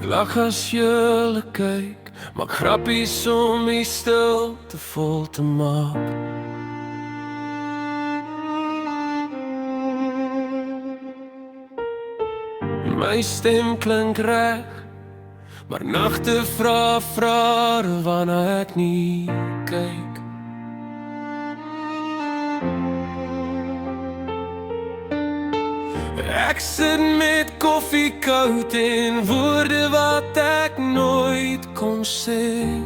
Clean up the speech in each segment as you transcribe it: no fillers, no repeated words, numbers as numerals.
lag as julle kyk, maak grappies om die stilte vol te maak. My stem klink reg, maar nagte vra waarna ek nie kyk. Ek sit met koffie koud en woorde wat ek nooit kon sê.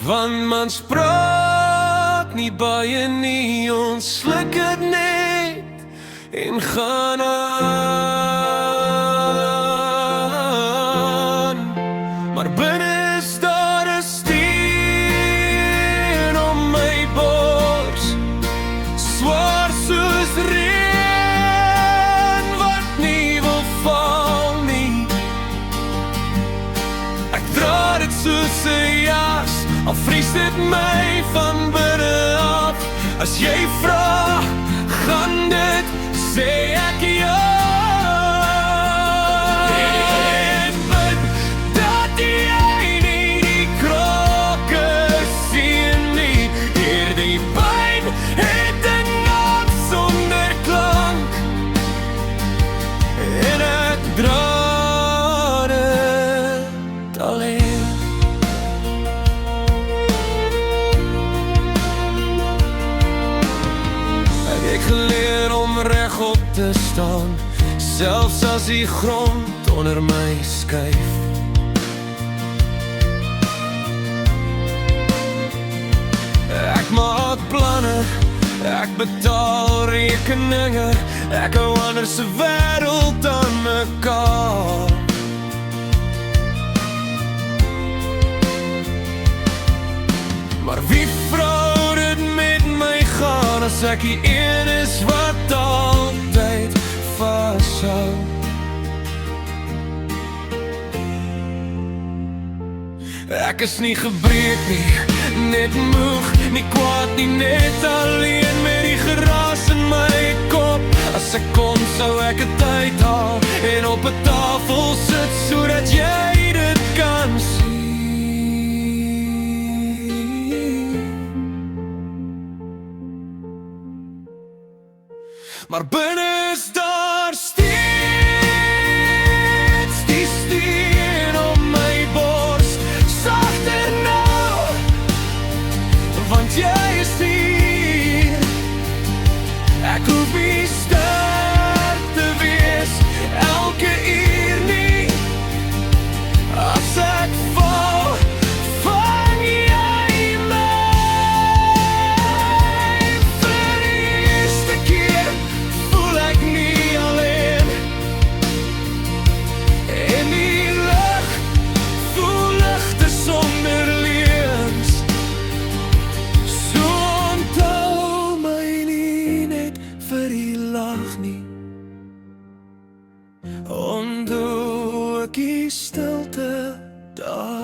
Want mans praat nie baie nie, ons sluk het net en gaan aan. Maar binne is daar 'n steen om my bors, swaar soos reën wat nie wil val nie. Ek dra dit soos 'n jas, al vries dit my van binne af. As jy vra, gaan dit, sê ek ja. En bid dat jy nie die kroke sien nie. Hierdie pyn het 'n naam sonder klank, en ek dra dit alleen. Ek geleer om regop te staan, selfs as die grond onder my skuif. Ek maak planne, ek betaal rekeninge, ek hou ander se wêreld aan mekaar. Maar wie vrou dit met my gaan, as ek die een is wat altyd vashou? Ek is nie gebreek nie, net moeg, nie kwaad nie, net alleen met die geraas in my kop. As ek kon, sou ek het uithaal en op 'n tafel sit, sodat jy dit kan sien. Maar binne is daar steeds die steen om my bors, sagter nou, want jy is hier. Ek hoef nie sterk te wees elke uur nie. As ek val, vang jy my. Vir die eerste keer voel ek nie alleen, en die lug voel ligter sonder leuns. So onthou my nie net vir die lag nie, onthou ek die stilte daar.